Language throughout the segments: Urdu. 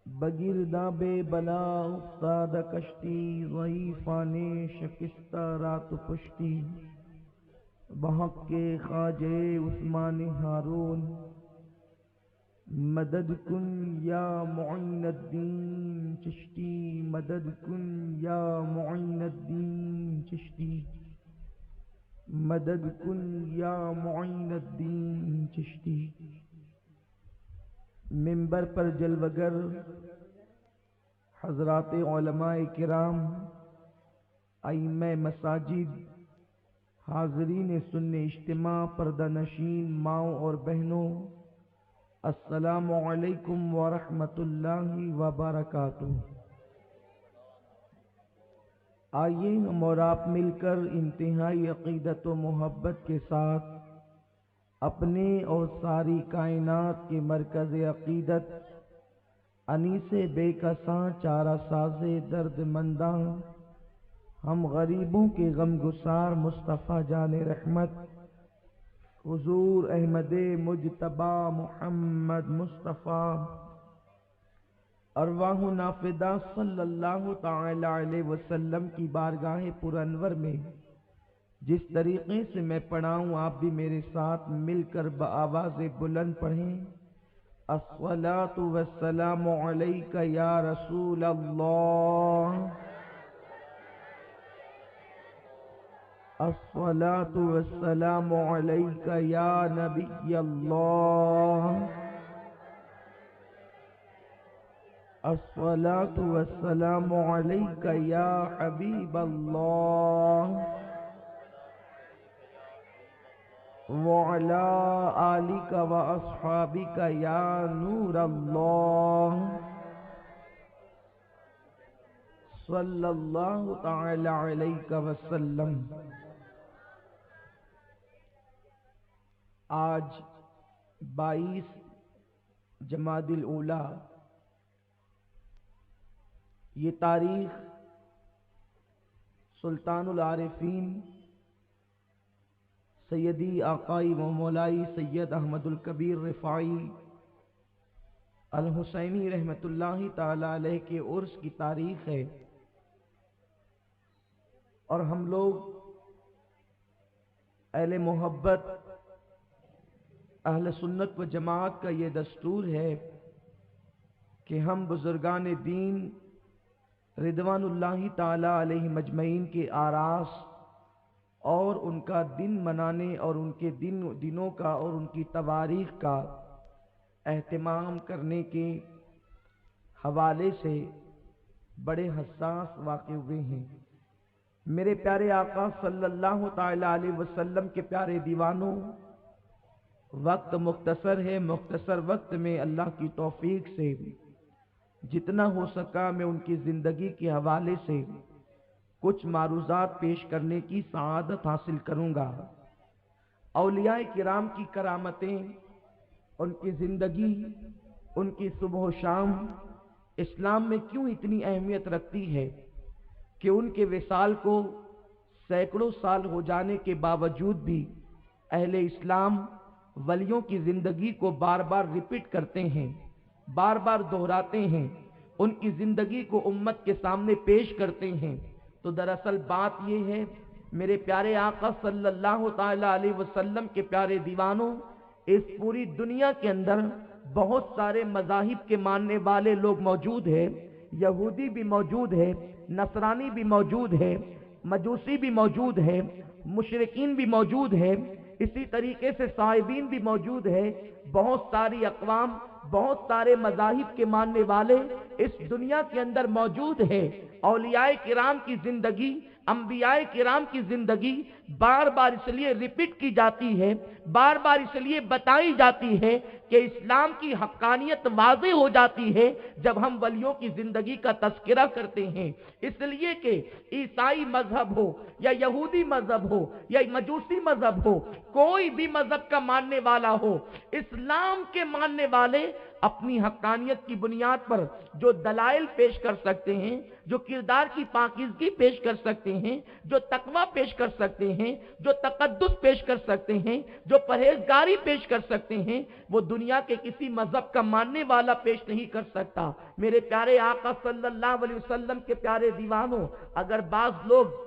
بگرداب بلا افتاد کشتی ضعیفان شکستہ رات پشتی بحق کے خواجہ عثمان ہارون مدد کن یا معین الدین چشتی مدد کن یا معین الدین چشتی مدد کن یا معین الدین چشتی۔ منبر پر جلوگر حضرات علماء کرام، ائمہ مساجد، حاضرین سن اجتماع، پردہ نشین ماؤں اور بہنوں، السلام علیکم ورحمۃ اللہ وبرکاتہ۔ آئیے ہم اور آپ مل کر انتہائی عقیدت و محبت کے ساتھ اپنے اور ساری کائنات کے مرکز عقیدت انیس بے کساں چارہ ساز درد منداں ہم غریبوں کے غم گسار مصطفیٰ جان رحمت حضور احمد مجتبی محمد مصطفیٰ ارواح نافدہ صلی اللہ تعالی علیہ وسلم کی بارگاہ پر انور میں جس طریقے سے میں پڑھاؤں آپ بھی میرے ساتھ مل کر بآواز بلند پڑھیں۔ الصلاۃ والسلام علیک یا رسول اللہ، الصلاۃ والسلام علیک یا نبی اللہ، الصلاۃ والسلام علیک یا حبیب اللہ، وعلى آلك وأصحابك يا نور الله، صلی اللہ تعالی علیہ وسلم۔ آج 22 جمادی الاولیٰ، یہ تاریخ سلطان العارفین سیدی آقائی و مولائی سید احمد الکبیر رفاعی الحسینی رحمت اللہ تعالی علیہ کے عرس کی تاریخ ہے، اور ہم لوگ اہل محبت اہل سنت و جماعت کا یہ دستور ہے کہ ہم بزرگان دین رضوان اللہ تعالی علیہ مجمعین کے آراس اور ان کا دن منانے اور ان کے دنوں کا اور ان کی تواریخ کا اہتمام کرنے کے حوالے سے بڑے حساس واقع ہوئے ہیں۔ میرے پیارے آقا صلی اللہ تعالی علیہ وسلم کے پیارے دیوانوں، وقت مختصر ہے، مختصر وقت میں اللہ کی توفیق سے جتنا ہو سکا میں ان کی زندگی کے حوالے سے کچھ معروضات پیش کرنے کی سعادت حاصل کروں گا۔ اولیاء کرام کی کرامتیں، ان کی زندگی، ان کی صبح و شام اسلام میں کیوں اتنی اہمیت رکھتی ہے کہ ان کے وصال کو سینکڑوں سال ہو جانے کے باوجود بھی اہل اسلام ولیوں کی زندگی کو بار بار ریپیٹ کرتے ہیں، بار بار دہراتے ہیں، ان کی زندگی کو امت کے سامنے پیش کرتے ہیں۔ تو دراصل بات یہ ہے میرے پیارے آقا صلی اللہ تعالی علیہ وسلم کے پیارے دیوانوں، اس پوری دنیا کے اندر بہت سارے مذاہب کے ماننے والے لوگ موجود ہیں، یہودی بھی موجود ہے، نصرانی بھی موجود ہے، مجوسی بھی موجود ہے، مشرکین بھی موجود ہے، اسی طریقے سے صائبین بھی موجود ہے، بہت ساری اقوام، بہت سارے مذاہب کے ماننے والے اس دنیا کے اندر موجود ہے۔ اولیاء کرام کی زندگی، انبیاء کرام کی زندگی بار بار اس لیے ریپیٹ کی جاتی ہے، بار بار اس لیے بتائی جاتی ہے کہ اسلام کی حقانیت واضح ہو جاتی ہے جب ہم ولیوں کی زندگی کا تذکرہ کرتے ہیں۔ اس لیے کہ عیسائی مذہب ہو یا یہودی مذہب ہو یا مجوسی مذہب ہو، کوئی بھی مذہب کا ماننے والا ہو، اسلام کے ماننے والے اپنی حقانیت کی بنیاد پر جو دلائل پیش کر سکتے ہیں، جو کردار کی پاکیزگی پیش کر سکتے ہیں، جو تقوی پیش کر سکتے ہیں، جو تقدس پیش کر سکتے ہیں، جو پرہیزگاری پیش کر سکتے ہیں، وہ دنیا کے کسی مذہب کا ماننے والا پیش نہیں کر سکتا۔ میرے پیارے آقا صلی اللہ علیہ وسلم کے پیارے دیوانوں، اگر بعض لوگ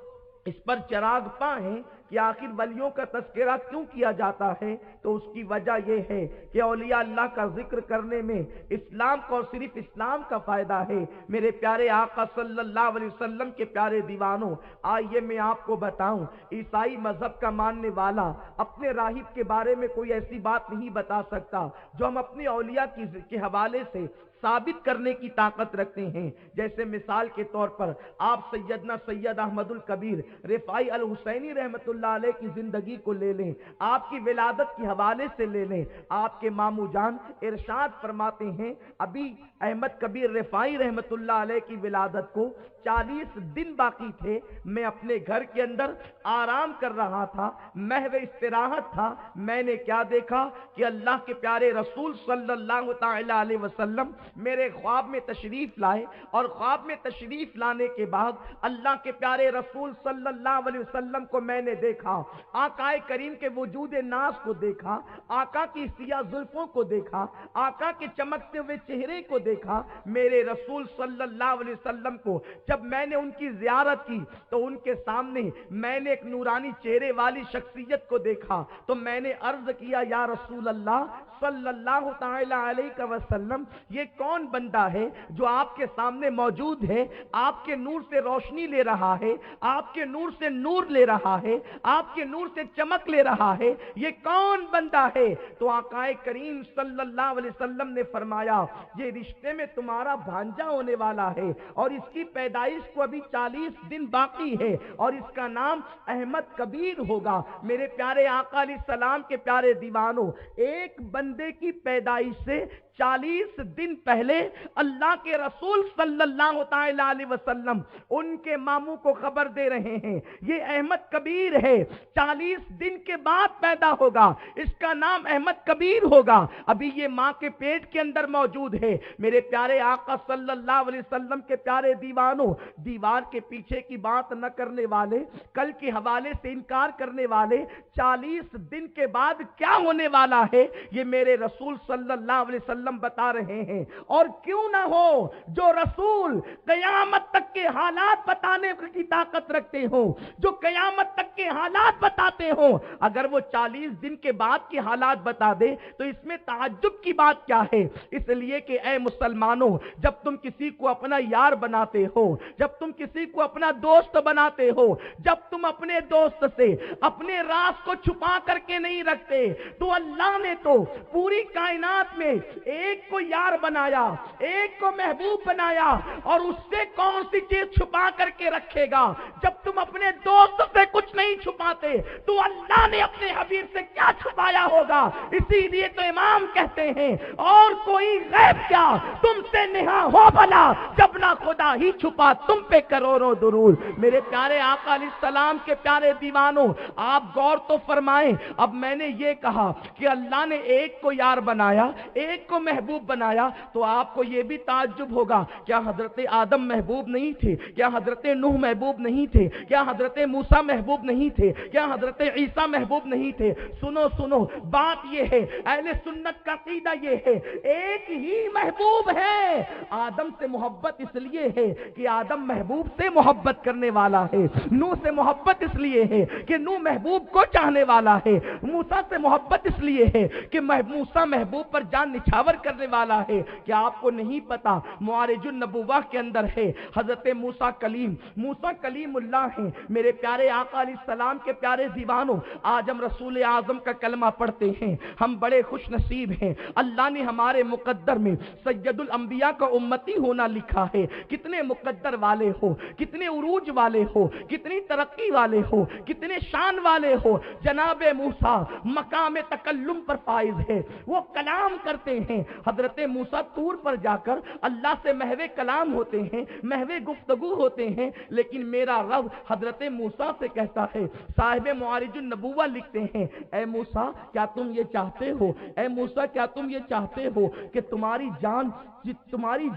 اس پر چراغ پائیں کہ آخر ولیوں کا تذکرہ کیوں کیا جاتا ہے، تو اس کی وجہ یہ ہے کہ اولیاء اللہ کا ذکر کرنے میں اسلام کو اور صرف اسلام کا فائدہ ہے۔ میرے پیارے آقا صلی اللہ علیہ وسلم کے پیارے دیوانوں، آئیے میں آپ کو بتاؤں، عیسائی مذہب کا ماننے والا اپنے راہب کے بارے میں کوئی ایسی بات نہیں بتا سکتا جو ہم اپنے اولیاء کے حوالے سے ثابت کرنے کی طاقت رکھتے ہیں۔ جیسے مثال کے طور پر آپ سیدنا سید احمد الکبیر رفاعی الحسینی رحمت اللہ علیہ کی زندگی کو لے لیں، آپ کی ولادت کے حوالے سے لے لیں۔ آپ کے ماموں جان ارشاد فرماتے ہیں، ابھی احمد کبیر رفاعی رحمت اللہ علیہ کی ولادت کو 40 دن باقی تھے، میں اپنے گھر کے اندر آرام کر رہا تھا، محو استراحت تھا، میں نے کیا دیکھا کہ اللہ کے پیارے رسول صلی اللہ تعالی علیہ وسلم میرے خواب میں تشریف لائے، اور خواب میں تشریف لانے کے بعد اللہ کے پیارے رسول صلی اللہ علیہ وسلم کو میں نے دیکھا، آقا کریم کے وجود ناز کو دیکھا، آقا کی سیاہ زلفوں کو دیکھا، آقا کے چمکتے ہوئے چہرے کو دیکھا۔ میرے رسول صلی اللہ علیہ وسلم کو جب میں نے ان کی زیارت کی تو ان کے سامنے میں نے ایک نورانی چہرے والی شخصیت کو دیکھا، تو میں نے عرض کیا، یا رسول اللہ صلی اللہ تعالی علیہ وسلم، یہ کون بندہ ہے جو آپ کے سامنے موجود ہے، آپ کے نور سے روشنی لے رہا ہے، آپ کے نور سے نور لے رہا ہے، آپ کے نور سے چمک لے رہا ہے، یہ کون بندہ ہے؟ تو آقا کریم صلی اللہ علیہ وسلم نے فرمایا، یہ رشتے میں تمہارا بھانجا ہونے والا ہے، اور اس کی پیدائش کو ابھی 40 دن باقی ہے، اور اس کا نام احمد کبیر ہوگا۔ میرے پیارے آقا علیہ السلام کے پیارے دیوانوں، ایک بندے کی پیدائش سے 40 دن پہلے اللہ کے رسول صلی اللہ تعالی علیہ وسلم ان کے ماموں کو خبر دے رہے ہیں، یہ احمد کبیر ہے، 40 دن کے بعد پیدا ہوگا، اس کا نام احمد کبیر ہوگا، ابھی یہ ماں کے پیٹ کے اندر موجود ہے۔ میرے پیارے آقا صلی اللہ علیہ وسلم کے پیارے دیوانوں، دیوار کے پیچھے کی بات نہ کرنے والے، کل کے حوالے سے انکار کرنے والے، 40 دن کے بعد کیا ہونے والا ہے یہ میرے رسول صلی اللہ علیہ وسلم بتا رہے ہیں۔ اور کیوں نہ ہو جو رسول قیامت تک کے حالات بتانے کی طاقت رکھتے ہوں، جو قیامت تک کے حالات بتاتے ہوں، اگر وہ 40 دن کے بعد کے حالات بتا دے تو اس میں تعجب کی بات کیا ہے؟ اس لیے کہ اے مسلمانوں، جب تم کسی کو اپنا یار بناتے ہو، جب تم کسی کو اپنا دوست بناتے ہو، جب تم اپنے دوست سے اپنے راز کو چھپا کر کے نہیں رکھتے، تو اللہ نے تو پوری کائنات میں ایک کو یار بنایا، ایک کو محبوب بنایا، اور اس سے کون سی چیز چھپا کر کے رکھے گا؟ جب تم اپنے دوست سے کچھ نہیں چھپاتے تو اللہ نے اپنے حبیب سے کیا چھپایا ہوگا؟ اسی لیے تو امام کہتے ہیں، اور کوئی غیب کیا تم سے نہا ہو بھلا، جب نہ خدا ہی چھپا تم پہ کروڑوں درود۔ میرے پیارے آقا علیہ السلام کے پیارے دیوانوں، آپ غور تو فرمائیں، اب میں نے یہ کہا کہ اللہ نے ایک کو یار بنایا، ایک کو محبوب بنایا، تو آپ کو یہ بھی تعجب ہوگا، کیا حضرت آدم محبوب نہیں تھے؟ کیا حضرت نوح محبوب نہیں تھے؟ کیا حضرت موسیٰ محبوب نہیں تھے؟ کیا حضرت عیسیٰ محبوب نہیں تھے؟ سنو سنو، بات یہ ہے، اہل سنت کا عقیدہ یہ ہے، ایک ہی محبوب ہے۔ آدم سے محبت اس لیے ہے کہ آدم محبوب سے محبت کرنے والا ہے، نوح سے محبت اس لیے ہے کہ نوح محبوب کو چاہنے والا ہے، موسیٰ سے محبت اس لیے ہے کہ موسیٰ محبوب پر جان نچھاور کرنے والا ہے۔ کیا آپ کو نہیں پتا معارج النبوہ کے اندر ہے حضرت موسیٰ کلیم اللہ ہیں۔ میرے پیارے آقا علیہ السلام کے پیارے دیوانوں، آج ہم رسول اعظم کا کلمہ پڑھتے ہیں، ہم بڑے خوش نصیب ہیں، اللہ نے ہمارے مقدر میں سید الانبیاء کا امتی ہونا لکھا ہے۔ کتنے مقدر والے ہو، کتنے عروج والے ہو، کتنی ترقی والے ہو، کتنے شان والے ہو، جناب موسیٰ مقام تکلم پر فائز ہے، وہ کلام کرتے ہیں، ہیں, حضرت موسیٰ طور پر جا کر اللہ سے محو کلام ہوتے ہیں, محو گفتگو ہوتے ہیں, لیکن میرا رب حضرت موسیٰ سے کہتا ہے, صاحب معارج النبوہ لکھتے ہیں, اے موسیٰ کیا تم یہ چاہتے ہو, اے موسیٰ کیا تم یہ چاہتے ہو کہ تمہاری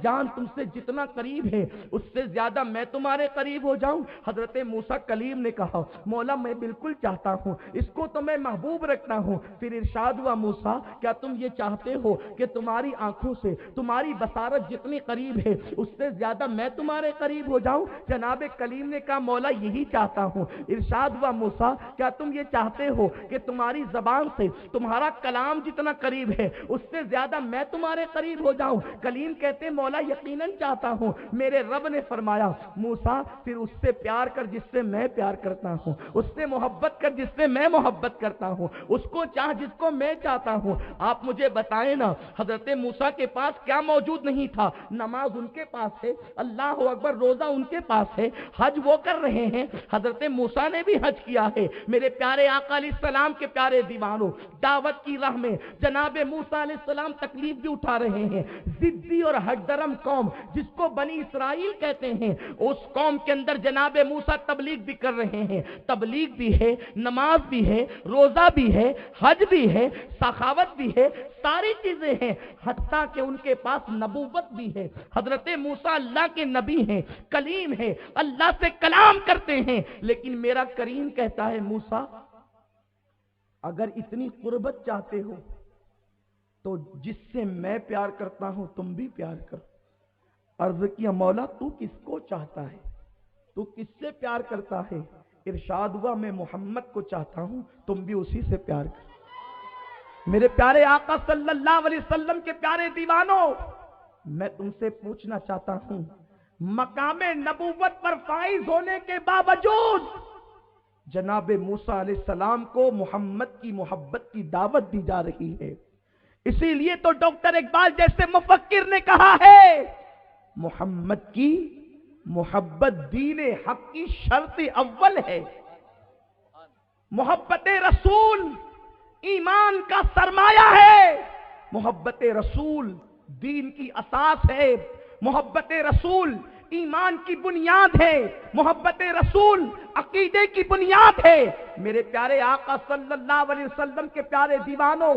جان تم سے جتنا قریب ہے اس سے زیادہ میں تمہارے قریب ہو جاؤں؟ حضرت موسیٰ کلیم نے کہا, مولا میں بالکل چاہتا ہوں, اس کو تو میں محبوب رکھتا ہوں. پھر ارشاد ہوا, موسیٰ کیا تم یہ چاہتے ہو کہ تمہاری آنکھوں سے تمہاری بصارت جتنی قریب ہے اس سے زیادہ میں تمہارے قریب ہو جاؤں؟ جناب کلیم نے کہا, مولا یہی چاہتا ہوں. ارشاد ہوا, موسیٰ کیا تم یہ چاہتے ہو کہ تمہاری زبان سے تمہارا کلام جتنا قریب ہے اس سے زیادہ میں تمہارے قریب ہو جاؤں؟ کلیم کہتے, مولا یقیناً چاہتا ہوں. میرے رب نے فرمایا, موسیٰ پھر اس سے پیار کر جس سے میں پیار کرتا ہوں, اس سے محبت کر جس سے میں محبت کرتا ہوں, اس کو چاہ جس کو میں چاہتا ہوں. آپ مجھے بتائیں نا, حضرت موسیٰ کے پاس کیا موجود نہیں تھا؟ نماز ان کے پاس ہے, اللہ اکبر, روزہ ان کے پاس ہے, حج وہ کر رہے ہیں, حضرت موسیٰ نے بھی حج کیا ہے. میرے پیارے آقا علیہ السلام کے پیارے دیوانوں, دعوت کی راہ میں جناب موسیٰ علیہ السلام تکلیف بھی اٹھا رہے ہیں. ضدی اور حج درم قوم جس کو بنی اسرائیل کہتے ہیں, اس قوم کے اندر جناب موسیٰ تبلیغ بھی کر رہے ہیں. تبلیغ بھی ہے, نماز بھی ہے, روزہ بھی ہے, حج بھی ہے, سخاوت بھی ہے, ساری چیزیں ہیں, حتیٰ کہ ان کے پاس نبوت بھی ہے. حضرت موسیٰ اللہ کے نبی ہیں, کلیم ہیں, اللہ سے کلام کرتے ہیں. لیکن میرا کریم کہتا ہے, موسیٰ اگر اتنی قربت چاہتے ہو تو جس سے میں پیار کرتا ہوں تم بھی پیار کرو. عرض کیا, مولا تو کس کو چاہتا ہے, تو کس سے پیار کرتا ہے؟ ارشاد ہوا, میں محمد کو چاہتا ہوں, تم بھی اسی سے پیار کرو. میرے پیارے آقا صلی اللہ علیہ وسلم کے پیارے دیوانوں, میں تم سے پوچھنا چاہتا ہوں, مقام نبوت پر فائز ہونے کے باوجود جناب موسیٰ علیہ السلام کو محمد کی محبت کی دعوت دی جا رہی ہے. اسی لیے تو ڈاکٹر اقبال جیسے مفکر نے کہا ہے, محمد کی محبت دین حق کی شرط اول ہے. محبت رسول ایمان کا سرمایہ ہے, محبت رسول دین کی اساس ہے, محبت رسول ایمان کی بنیاد ہے, محبت رسول عقیدے کی بنیاد ہے. میرے پیارے آقا صلی اللہ علیہ وسلم کے پیارے دیوانوں,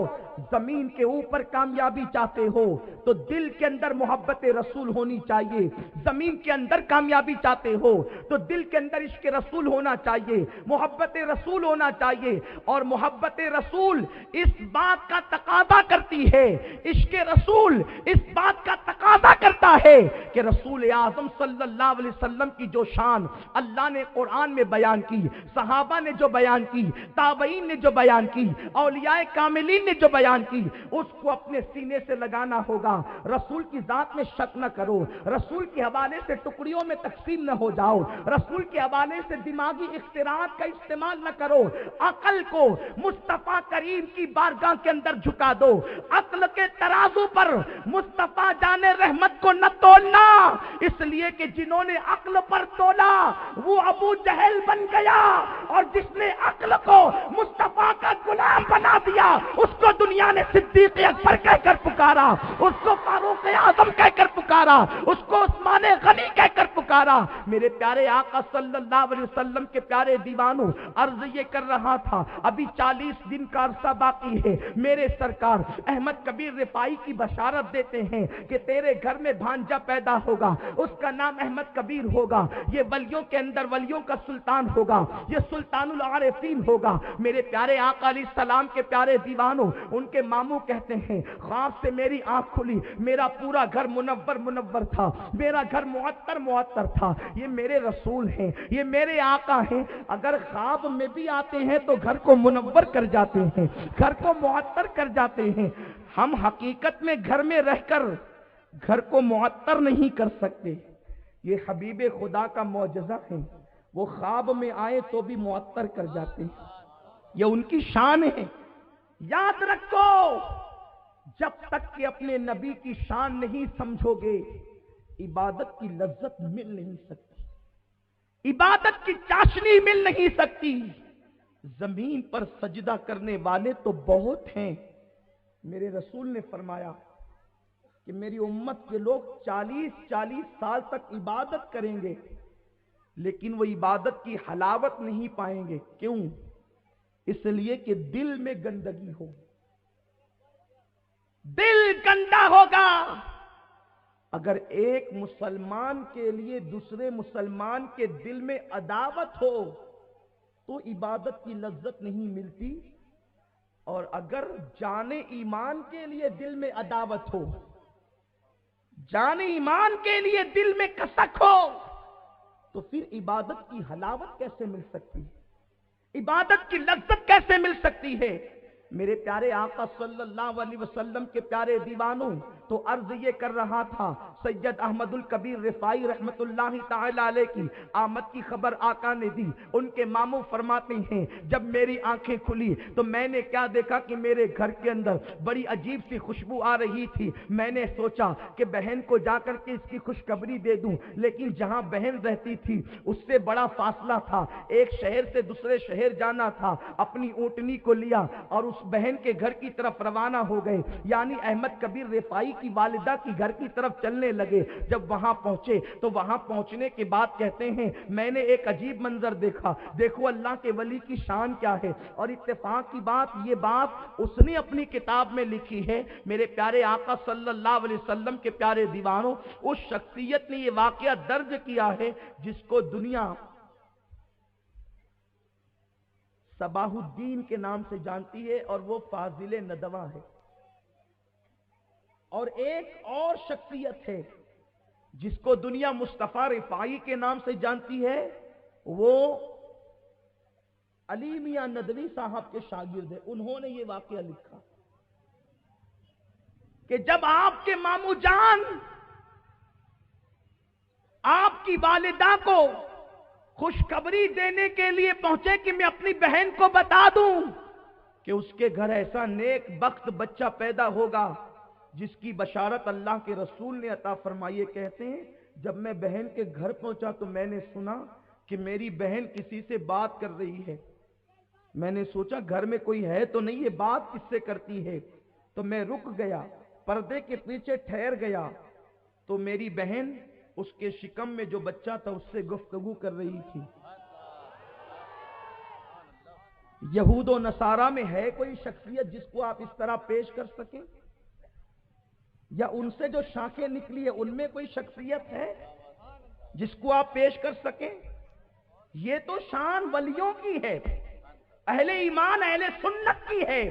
زمین کے اوپر کامیابی چاہتے ہو تو دل کے اندر محبت رسول ہونی چاہیے. زمین کے اندر کامیابی چاہتے ہو تو دل کے اندر عشق رسول ہونا چاہیے, محبت رسول ہونا چاہیے. اور محبت رسول اس بات کا تقاضا کرتی ہے, عشق رسول اس بات کا تقاضا کرتا ہے کہ رسول اعظم صلی اللہ علیہ وسلم کی جو شان اللہ نے قرآن میں بیان کی, صحابہ نے جو بیان کی, تابعین نے جو بیان کی, اولیاء کاملین نے جو بیان کی, اس کو اپنے سینے سے لگانا ہوگا. رسول کی ذات میں شک نہ کرو, رسول کے حوالے سے ٹکڑیوں میں تقسیم نہ ہو جاؤ, رسول کے حوالے سے دماغی اختراعات کا استعمال نہ کرو. عقل کو مصطفیٰ کریم کی بارگاہ کے اندر جھکا دو, عقل کے ترازو پر مصطفیٰ جان رحمت کو نہ تولنا, اس لیے کہ جنہوں نے عقل پر تولا وہ ابو جہل بن گیا, اور جس نے عقل کو مصطفیٰ کا غلام بنا دیا اس کو دنیا نے صدیق اکبر کہہ کر پکارا, اس کو فاروق اعظم کہہ کر پکارا, اس کو عثمان غنی کہہ کر پکارا. میرے پیارے آقا صلی اللہ علیہ وسلم کے پیارے دیوانوں, عرض یہ کر رہا تھا, ابھی 40 دن کا عرصہ باقی ہے. میرے سرکار احمد کبیر رفاعی کی بشارت دیتے ہیں کہ تیرے گھر میں بھانجا پیدا ہوگا, اس کا نام احمد کبیر ہوگا, یہ ولیوں کے اندر ولیوں کا سلطان ہوگا, یہ سلطان العارفین ہوگا. میرے پیارے آقا علیہ السلام کے پیارے دیوانوں, ان کے ماموں کہتے ہیں, خواب سے میری آنکھ کھلی, میرا پورا گھر منور تھا, میرا گھر معطر تھا. یہ میرے رسول ہیں, یہ میرے آقا ہیں, اگر خواب میں بھی آتے ہیں تو گھر کو منور کر جاتے ہیں, گھر کو معطر کر جاتے ہیں. ہم حقیقت میں گھر میں رہ کر گھر کو معطر نہیں کر سکتے. یہ حبیب خدا کا معجزہ ہے, وہ خواب میں آئے تو بھی معطر کر جاتے ہیں, یہ ان کی شان ہے. یاد رکھو, جب تک کہ اپنے نبی کی شان نہیں سمجھو گے عبادت کی لذت مل نہیں سکتی, عبادت کی چاشنی مل نہیں سکتی. زمین پر سجدہ کرنے والے تو بہت ہیں. میرے رسول نے فرمایا, کہ میری امت کے لوگ 40 سال تک عبادت کریں گے لیکن وہ عبادت کی حلاوت نہیں پائیں گے. کیوں؟ اس لیے کہ دل میں گندگی ہو. دل گندا ہوگا. اگر ایک مسلمان کے لیے دوسرے مسلمان کے دل میں عداوت ہو تو عبادت کی لذت نہیں ملتی، اور اگر جان ایمان کے لیے دل میں عداوت ہو، جان ایمان کے لیے دل میں کسک ہو، تو پھر عبادت کی حلاوت کیسے مل سکتی ہے؟ عبادت کی لذت کیسے مل سکتی ہے؟ میرے پیارے آقا صلی اللہ علیہ وسلم کے پیارے دیوانوں، تو عرض یہ کر رہا تھا، سید احمد الکبیر رفاعی رحمت اللہ تعالی علیہ کی آمد کی خبر آقا نے دی. ان کے ماموں فرماتے ہیں جب میری آنکھیں کھلی تو میں نے کیا دیکھا کہ میرے گھر کے اندر بڑی عجیب سی خوشبو آ رہی تھی. میں نے سوچا کہ بہن کو جا کر کے اس کی خوشخبری دے دوں، لیکن جہاں بہن رہتی تھی اس سے بڑا فاصلہ تھا، ایک شہر سے دوسرے شہر جانا تھا. اپنی اونٹنی کو لیا اور اس بہن کے گھر کی طرف روانہ ہو گئے، یعنی احمد کبیر رفاعی کی والدہ کی گھر کی طرف چلنے لگے. جب وہاں پہنچے تو وہاں پہنچنے کے بعد کہتے ہیں میں نے ایک عجیب منظر دیکھا. دیکھو اللہ کے ولی کی شان کیا ہے. اور اتفاق کی بات، یہ بات اس نے اپنی کتاب میں لکھی ہے. میرے پیارے آقا صلی اللہ علیہ وسلم کے پیارے دیوانوں، اس شخصیت نے یہ واقعہ درج کیا ہے جس کو دنیا صباح الدین کے نام سے جانتی ہے، اور وہ فاضل ندوہ ہے. اور ایک اور شخصیت ہے جس کو دنیا مصطفیٰ رفاعی کے نام سے جانتی ہے، وہ علی میاں ندوی صاحب کے شاگرد ہیں. انہوں نے یہ واقعہ لکھا کہ جب آپ کے ماموں جان آپ کی والدہ کو خوشخبری دینے کے لیے پہنچے کہ میں اپنی بہن کو بتا دوں کہ اس کے گھر ایسا نیک بخت بچہ پیدا ہوگا جس کی بشارت اللہ کے رسول نے عطا فرمائی. کہتے ہیں جب میں بہن کے گھر پہنچا تو میں نے سنا کہ میری بہن کسی سے بات کر رہی ہے. میں نے سوچا گھر میں کوئی ہے تو نہیں، یہ بات کس سے کرتی ہے. تو میں رک گیا، پردے کے پیچھے ٹھہر گیا تو میری بہن اس کے شکم میں جو بچہ تھا اس سے گفتگو کر رہی تھی. یہود و نصارہ میں ہے کوئی شخصیت جس کو آپ اس طرح پیش کر سکیں؟ یا ان سے جو شاخیں نکلی ہے ان میں کوئی شخصیت ہے جس کو آپ پیش کر سکیں؟ یہ تو شان ولیوں کی ہے، اہل ایمان اہل سنت کی ہے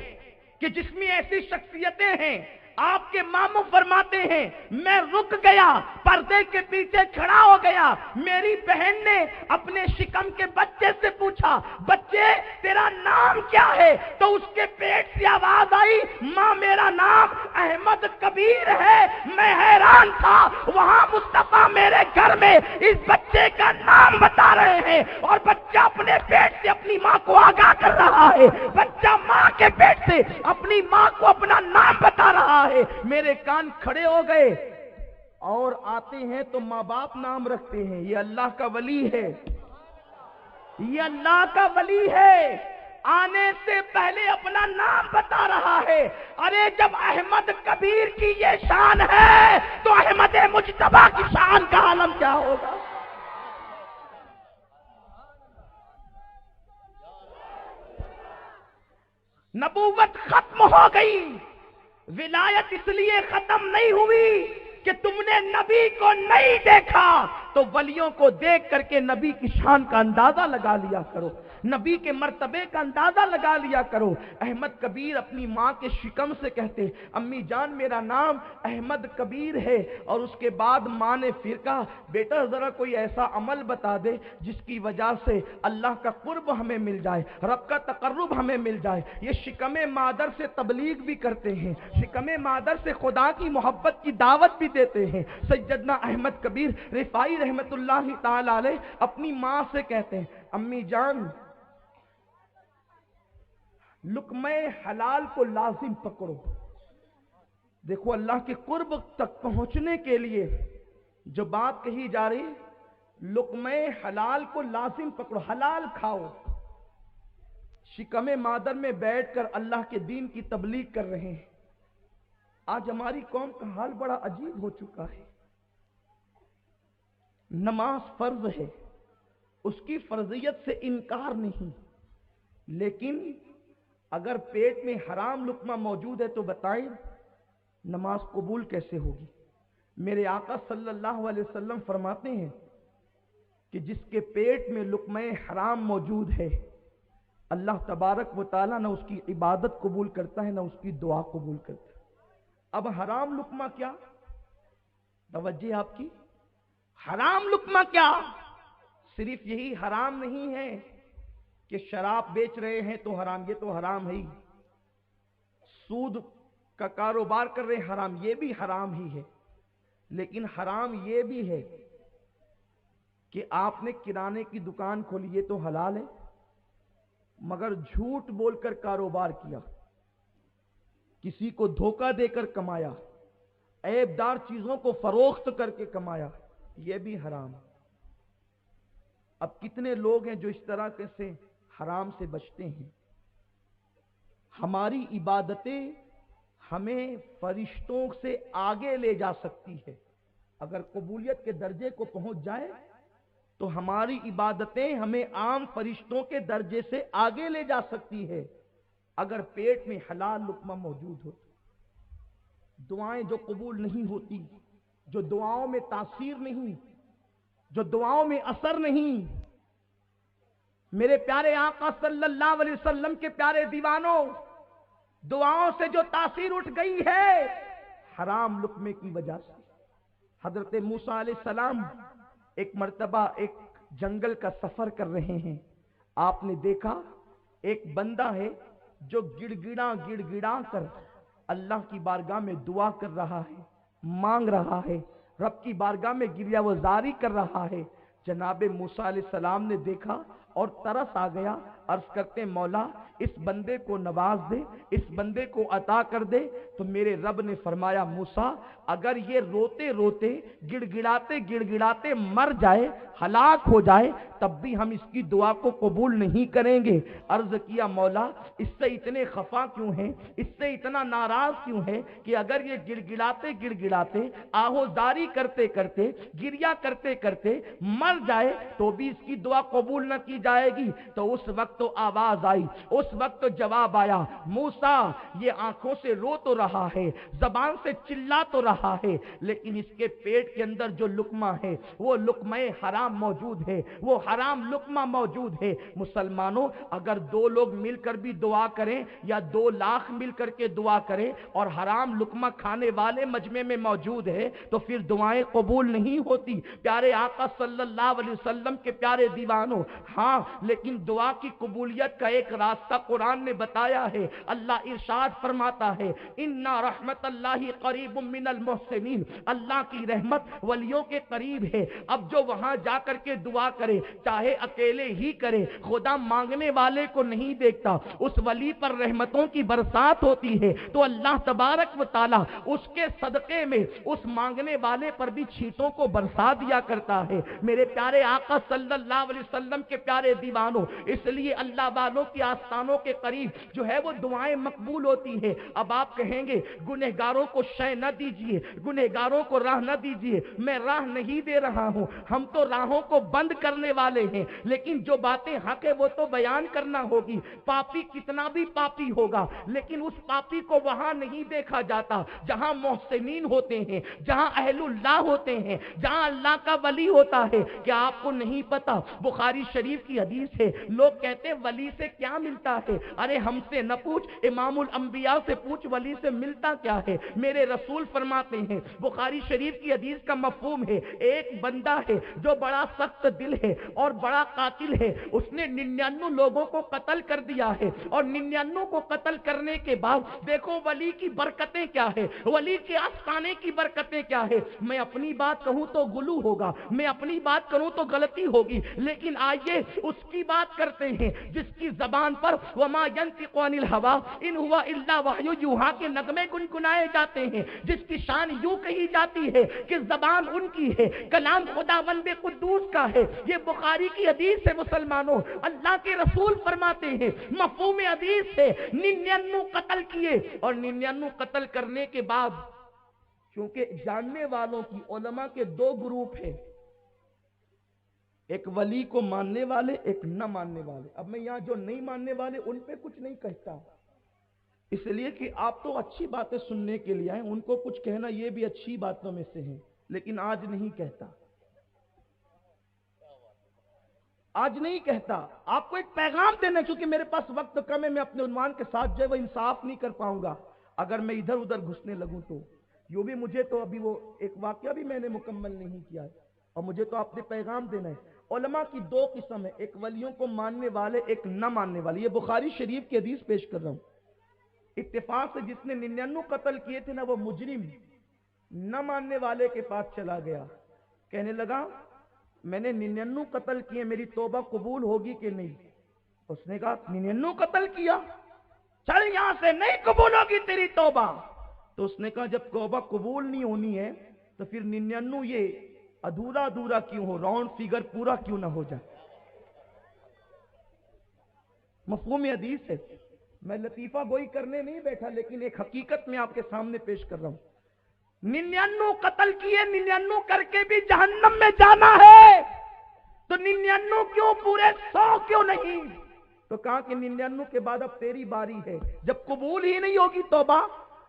کہ جس میں ایسی شخصیتیں ہیں. آپ کے ماموں فرماتے ہیں میں رک گیا، پردے کے پیچھے کھڑا ہو گیا. میری بہن نے اپنے شکم کے بچے سے پوچھا بچے تیرا نام کیا ہے؟ تو اس کے پیٹ سے آواز آئی ماں میرا نام احمد کبیر ہے. میں حیران تھا، وہاں مصطفیٰ میرے گھر میں اس بچے کا نام بتا رہے ہیں اور بچہ اپنے پیٹ سے اپنی ماں کو آگاہ کر رہا ہے. بچہ ماں کے پیٹ سے اپنی ماں کو اپنا نام بتا رہا ہے. میرے کان کھڑے ہو گئے. اور آتے ہیں تو ماں باپ نام رکھتے ہیں. یہ اللہ کا ولی ہے، یہ اللہ کا ولی ہے. آنے سے پہلے اپنا نام بتا رہا ہے. ارے جب احمد کبیر کی یہ شان ہے تو احمد مجتبی کی شان کا عالم کیا ہوگا؟ نبوت ختم ہو گئی، ولایت اس لیے ختم نہیں ہوئی کہ تم نے نبی کو نہیں دیکھا، تو ولیوں کو دیکھ کر کے نبی کی شان کا اندازہ لگا لیا کرو، نبی کے مرتبے کا اندازہ لگا لیا کرو. احمد کبیر اپنی ماں کے شکم سے کہتے امی جان میرا نام احمد کبیر ہے. اور اس کے بعد ماں نے پھر کہا بیٹا ذرا کوئی ایسا عمل بتا دے جس کی وجہ سے اللہ کا قرب ہمیں مل جائے، رب کا تقرب ہمیں مل جائے. یہ شکم مادر سے تبلیغ بھی کرتے ہیں، شکم مادر سے خدا کی محبت کی دعوت بھی دیتے ہیں. سیدنا احمد کبیر رفاعی رحمت اللہ تعالی علیہ اپنی ماں سے کہتے ہیں امی جان لقمہ حلال کو لازم پکڑو. دیکھو اللہ کے قرب تک پہنچنے کے لیے جو بات کہی جا رہی، لقمہ حلال کو لازم پکڑو، حلال کھاؤ. شکم مادر میں بیٹھ کر اللہ کے دین کی تبلیغ کر رہے ہیں. آج ہماری قوم کا حال بڑا عجیب ہو چکا ہے. نماز فرض ہے، اس کی فرضیت سے انکار نہیں، لیکن اگر پیٹ میں حرام لقمہ موجود ہے تو بتائیں نماز قبول کیسے ہوگی؟ میرے آقا صلی اللہ علیہ وسلم فرماتے ہیں کہ جس کے پیٹ میں لقمہ حرام موجود ہے، اللہ تبارک و تعالیٰ نہ اس کی عبادت قبول کرتا ہے نہ اس کی دعا قبول کرتا ہے. اب حرام لقمہ کیا؟ توجہ آپ کی. حرام لقمہ کیا؟ صرف یہی حرام نہیں ہے کہ شراب بیچ رہے ہیں تو حرام، یہ تو حرام ہے ہی. سود کا کاروبار کر رہے ہیں حرام، یہ بھی حرام ہی ہے. لیکن حرام یہ بھی ہے کہ آپ نے کرانے کی دکان کھولی، یہ تو حلال ہے، مگر جھوٹ بول کر کاروبار کیا، کسی کو دھوکہ دے کر کمایا، عیب دار چیزوں کو فروخت کر کے کمایا، یہ بھی حرام. اب کتنے لوگ ہیں جو اس طرح سے حرام سے بچتے ہیں. ہماری عبادتیں ہمیں فرشتوں سے آگے لے جا سکتی ہے. اگر قبولیت کے درجے کو پہنچ جائے تو ہماری عبادتیں ہمیں عام فرشتوں کے درجے سے آگے لے جا سکتی ہے اگر پیٹ میں حلال لقمہ موجود ہو. دعائیں جو قبول نہیں ہوتی، جو دعاؤں میں تاثیر نہیں، جو دعاؤں میں اثر نہیں، میرے پیارے آقا صلی اللہ علیہ وسلم کے پیارے دیوانوں، دعاؤں سے جو تاثیر اٹھ گئی ہے حرام لقمے کی وجہ سے. حضرت موسیٰ علیہ السلام ایک مرتبہ ایک جنگل کا سفر کر رہے ہیں. آپ نے دیکھا ایک بندہ ہے جو گڑ گڑا کر اللہ کی بارگاہ میں دعا کر رہا ہے، مانگ رہا ہے، رب کی بارگاہ میں گریہ وزاری کر رہا ہے. جناب موسیٰ علیہ السلام نے دیکھا اور ترس آ گیا. عرض کرتے مولا اس بندے کو نواز دے، اس بندے کو عطا کر دے. تو میرے رب نے فرمایا موسیٰ اگر یہ روتے روتے گڑ گڑاتے مر جائے، ہلاک ہو جائے، تب بھی ہم اس کی دعا کو قبول نہیں کریں گے. عرض کیا مولا اس سے اتنے خفا کیوں ہیں، اس سے اتنا ناراض کیوں ہیں کہ اگر یہ گڑ گڑاتے آہوزاری کرتے کرتے گریہ کرتے کرتے مر جائے تو بھی اس کی دعا قبول نہ کی جائے گی. تو اس وقت تو آواز آئی، اس وقت تو جواب آیا، موسیٰ یہ آنکھوں سے رو تو رہا ہے، زبان سے چلا تو رہا ہے، لیکن اس کے پیٹ کے اندر جو لقمہ ہے وہ لقمہ حرام موجود ہے، وہ حرام لقمہ موجود ہے. مسلمانوں اگر دو لوگ مل کر بھی دعا کریں یا 2 لاکھ مل کر کے دعا کریں اور حرام لقمہ کھانے والے مجمع میں موجود ہے تو پھر دعائیں قبول نہیں ہوتی. پیارے آقا صلی اللہ علیہ وسلم کے پیارے دیوانوں، ہاں لیکن دعا کی قبولیت کا ایک راستہ قرآن نے بتایا ہے. اللہ ارشاد فرماتا ہے اِنَّا رحمت اللہ قریب من المحسنین، اللہ کی رحمت ولیوں کے قریب ہے. اب جو وہاں جا کر کے دعا کرے چاہے اکیلے ہی کرے، خدا مانگنے والے کو نہیں دیکھتا، اس ولی پر رحمتوں کی برسات ہوتی ہے تو اللہ تبارک و تعالی اس کے صدقے میں اس مانگنے والے پر بھی چھینٹوں کو برسا دیا کرتا ہے. میرے پیارے آقا صلی اللہ علیہ وسلم کے پیارے دیوانوں، اس لیے اللہ والوں کی آستانوں کے قریب جو ہے وہ دعائیں مقبول ہوتی ہیں. اب آپ کہیں گے گنہگاروں کو شے نہ دیجئے، گنہگاروں کو راہ نہ دیجئے. میں راہ نہیں دے رہا ہوں، ہم تو راہوں کو بند کرنے والے ہیں، لیکن جو باتیں حق ہے وہ تو بیان کرنا ہوگی. پاپی کتنا بھی پاپی ہوگا لیکن اس پاپی کو وہاں نہیں دیکھا جاتا جہاں محسنین ہوتے ہیں، جہاں اہل اللہ ہوتے ہیں، جہاں اللہ کا ولی ہوتا ہے. کیا آپ کو نہیں پتا بخاری شریف کی حدیث ہے، لوگ کہتے ولی سے کیا ملتا ہے؟ ارے ہم سے نہ پوچھ، امام الانبیاء سے پوچھ ولی سے ملتا کیا ہے. میرے رسول فرماتے ہیں بخاری شریف کی حدیث کا مفہوم ہے ایک بندہ ہے جو بڑا سخت دل ہے اور بڑا قاتل ہے، اس نے 99 لوگوں کو قتل کر دیا ہے اور 99 کو قتل کرنے کے بعد دیکھو ولی کی برکتیں کیا ہے، ولی کے آستانے کی برکتیں کیا ہے. میں اپنی بات کہوں تو غلو ہوگا، میں اپنی بات کروں تو غلطی ہوگی، لیکن آئیے اس کی بات کرتے ہیں جس کی زبان پر وما ينطق عن الهوى ان هو الا وحی یوحی کے نغمے گنگنائے جاتے ہیں، جس کی شان یوں کہی جاتی ہے کہ زبان ان کی ہے، کلام خداوند قدوس کا ہے۔ یہ بخاری کی حدیث ہے مسلمانوں، اللہ کے رسول فرماتے ہیں، مفہوم حدیث ہے، 99 قتل کیے، اور 99 قتل کرنے کے بعد کیونکہ جاننے والوں کی علماء کے 2 گروپ ہیں، ایک ولی کو ماننے والے، ایک نہ ماننے والے۔ اب میں یہاں جو نہیں ماننے والے ان پہ کچھ نہیں کہتا، اس لیے کہ آپ تو اچھی باتیں سننے کے لیے آئے، ان کو کچھ کہنا یہ بھی اچھی باتوں میں سے ہے، لیکن آج نہیں کہتا، آج نہیں کہتا۔ آپ کو ایک پیغام دینا، کیونکہ میرے پاس وقت کم ہے، میں اپنے عنوان کے ساتھ جو ہے وہ انصاف نہیں کر پاؤں گا اگر میں ادھر ادھر گھسنے لگوں تو۔ یوں بھی مجھے تو ابھی وہ ایک واقعہ بھی میں نے مکمل نہیں کیا ہے، اور مجھے تو آپ نے پیغام دینا ہے۔ علماء کی 2 قسم ہے، ایک ولیوں کو ماننے والے، ایک نہ ماننے والے۔ یہ بخاری شریف کی حدیث پیش کر رہا ہوں۔ اتفاق سے جس نے 99 قتل کیے تھے نا، وہ مجرم نہ ماننے والے کے پاس چلا گیا، کہنے لگا میں نے 99 قتل کیے، میری توبہ قبول ہوگی کہ نہیں؟ اس نے کہا 99 قتل کیا، چل یہاں سے، نہیں قبول ہوگی تیری توبہ۔ تو اس نے کہا جب توبہ قبول نہیں ہونی ہے تو پھر 99 یہ ادھورا ادھورا کیوں ہو، راؤنڈ فگر پورا کیوں نہ ہو جائے۔ مفہوم حدیث ہے، میں لطیفہ گوئی کرنے نہیں بیٹھا، لیکن ایک حقیقت میں آپ کے سامنے پیش کر رہا ہوں۔ 99 قتل کیے، 99 کر کے بھی جہنم میں جانا ہے، تو 99 کیوں پورے 100 کیوں نہیں؟ تو کہا کہ 99 کے بعد اب تیری باری ہے، جب قبول ہی نہیں ہوگی توبہ،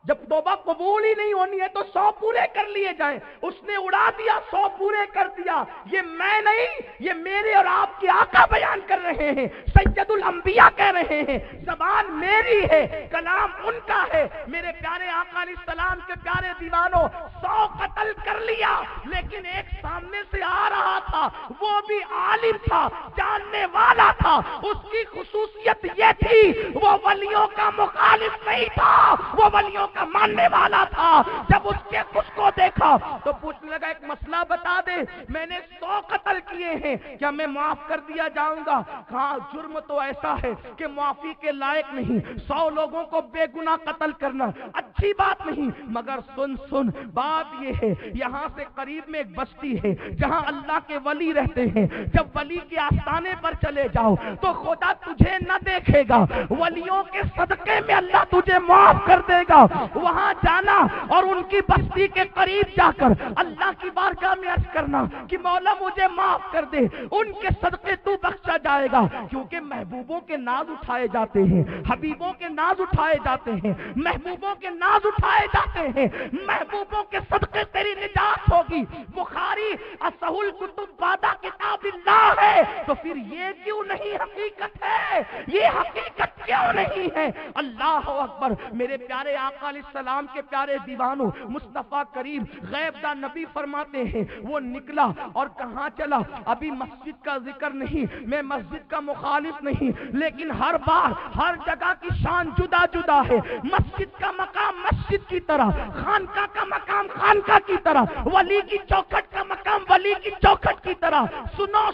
جب توبہ قبول ہی نہیں ہونی ہے تو 100 پورے کر لیے جائیں۔ اس نے اڑا دیا، 100 پورے کر دیا۔ یہ میں نہیں، یہ میرے اور آپ کے آقا بیان کر رہے ہیں، سید الانبیاء کہہ رہے ہیں، زبان میری ہے، کلام ان کا ہے۔ میرے پیارے آقا علیہ السلام کے پیارے دیوانوں، 100 قتل کر لیا، لیکن ایک سامنے سے آ رہا تھا، وہ بھی عالم تھا، جاننے والا تھا۔ اس کی خصوصیت یہ تھی، وہ ولیوں کا مخالف نہیں تھا، وہ ولیوں کا ماننے والا تھا۔ جب اس کے خود کو دیکھا تو پوچھنے لگا ایک مسئلہ بتا دے، میں نے 100 قتل کیے ہیں، کیا میں معاف کر دیا جاؤں گا؟ کہا جرم تو ایسا ہے کہ معافی کے لائق نہیں، 100 لوگوں کو بے گناہ قتل کرنا اچھی بات نہیں، مگر سن بات یہ ہے، یہاں سے قریب میں ایک بستی ہے جہاں اللہ کے ولی رہتے ہیں، جب ولی کے آستانے پر چلے جاؤ تو خدا تجھے نہ دیکھے گا، ولیوں کے صدقے میں اللہ تجھے معاف کر دے گا۔ وہاں جانا اور ان کی بستی کے قریب جا کر اللہ کی بارگاہ میں عرض کرنا کہ مولا مجھے معاف کر دے، ان کے صدقے تو بخشا جائے گا، کیونکہ محبوبوں کے ناز اٹھائے جاتے ہیں، حبیبوں کے ناز اٹھائے جاتے ہیں، محبوبوں کے ناز اٹھائے جاتے ہیں، محبوبوں کے صدقے تیری نجات ہوگی۔ بخاری اصح الکتب بعد کتاب اللہ ہے، تو پھر یہ کیوں نہیں حقیقت ہے؟ یہ حقیقت کیوں نہیں ہے؟ اللہ اکبر۔ میرے پیارے آقا علیہ السلام کے پیارے دیوانوں، مصطفیٰ کریم غیب دا نبی فرماتے ہیں، وہ نکلا اور کہاں چلا؟ ابھی مسجد کا ذکر نہیں، میں مسجد کا مخالف نہیں، لیکن ہر بار ہر جگہ کی شان جدا جدا ہے۔ مسجد کا مقام مسجد کی طرح، خانقاہ کا مقام خانقاہ کی طرح، ولی کی چوکھٹ کا مقام ولی کی چوکھٹ کی طرح۔ سنو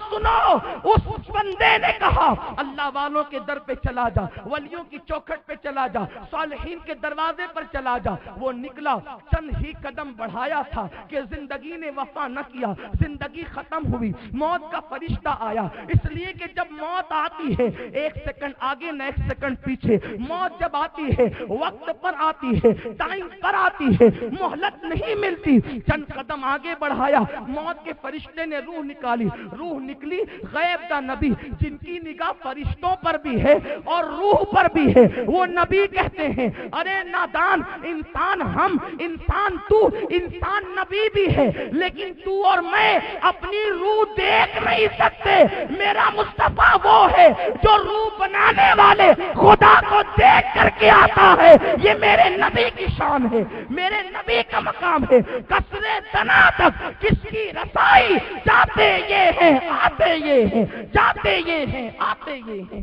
اس بندے نے کہا اللہ والوں کے در پہ چلا جا، ولیوں کی چوکھٹ پہ چلا جا، صالحین کے دروازے پر چلا جا۔ وہ نکلا، چند ہی قدم بڑھایا تھا کہ زندگی نے وفا نہ کیا، زندگی ختم ہوئی، موت کا فرشتہ آیا۔ اس لیے کہ جب موت آتی ہے، 1 سیکنڈ آگے نہ 1 سیکنڈ پیچھے، موت جب آتی ہے وقت پر آتی ہے، ٹائم پر آتی ہے، مہلت نہیں ملتی۔ چند قدم آگے بڑھایا، موت کے فرشتے نے روح نکالی، روح نکلی، غیب دا نبی جن کی نگاہ فرشتوں پر بھی ہے اور روح پر بھی ہے، وہ نبی کہتے ہیں ارے نادان انسان، ہم انسان، تو انسان نبی بھی ہے، لیکن تو اور میں اپنی روح دیکھ نہیں سکتے۔ میرا مصطفیٰ وہ ہے جو روح بنانے والے خدا کو دیکھ کر کے آتا ہے۔ یہ میرے نبی کی شان ہے، میرے نبی کا مقام ہے۔ کسرے دنا تک کس کی رسائی؟ جاتے یہ ہیں آتے یہ ہیں، جاتے یہ ہیں آتے یہ ہیں۔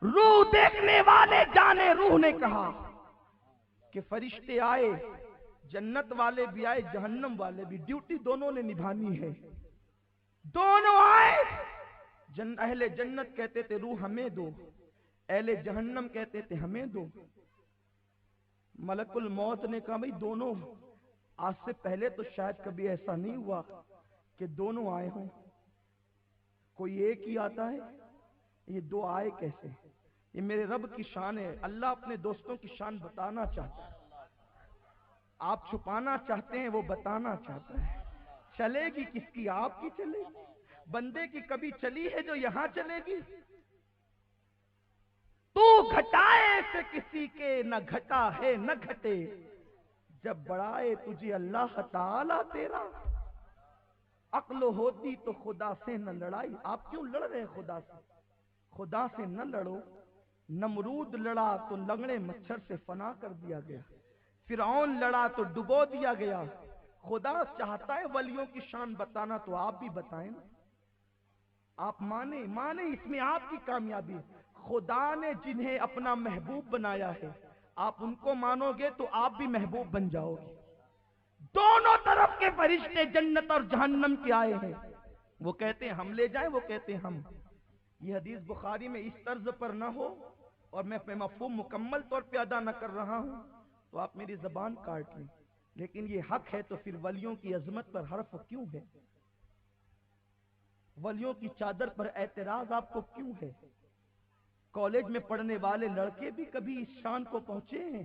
روح دیکھنے والے جانے روح نے کہا کہ فرشتے آئے، جنت والے بھی آئے، جہنم والے بھی، ڈیوٹی دونوں نے نبھانی ہے۔ دونوں آئے، اہل جنت کہتے تھے روح ہمیں دو، اہل جہنم کہتے تھے ہمیں دو۔ ملک الموت نے کہا بھئی دونوں، آج سے پہلے تو شاید کبھی ایسا نہیں ہوا کہ دونوں آئے ہوں، کوئی ایک ہی آتا ہے، یہ دو آئے کیسے؟ یہ میرے رب کی شان ہے۔ اللہ اپنے دوستوں کی شان بتانا چاہتا ہے، آپ چھپانا چاہتے ہیں، وہ بتانا چاہتا ہے۔ چلے گی کس کی؟ آپ کی چلے گی؟ بندے کی کبھی چلی ہے جو یہاں چلے گی؟ تو گھٹائے سے کسی کے نہ گھٹا ہے نہ گھٹے، جب بڑھائے تجھے اللہ تعالی تیرا۔ عقل ہوتی تو خدا سے نہ لڑائی۔ آپ کیوں لڑ رہے خدا سے؟ خدا سے نہ لڑو۔ نمرود لڑا تو لنگڑے مچھر سے فنا کر دیا گیا، فرعون لڑا تو ڈبو دیا گیا۔ خدا چاہتا ہے ولیوں کی شان بتانا تو آپ بھی بتائیں نا۔ آپ مانے اس میں آپ کی کامیابی ہے۔ خدا نے جنہیں اپنا محبوب بنایا ہے، آپ ان کو مانو گے تو آپ بھی محبوب بن جاؤ گے۔ دونوں طرف کے فرشتے جنت اور جہنم کے آئے ہیں، وہ کہتے ہیں ہم لے جائیں، وہ کہتے ہیں ہم۔ یہ حدیث بخاری میں اس طرز پر نہ ہو اور میں مفہوم مکمل طور پہ ادا نہ کر رہا ہوں تو آپ میری زبان کاٹ لیں، لیکن یہ حق ہے تو پھر ولیوں کی عظمت پر حرف کیوں ہے؟ ولیوں کی چادر پر اعتراض آپ کو کیوں ہے؟ کالج میں پڑھنے والے لڑکے بھی کبھی اس شان کو پہنچے ہیں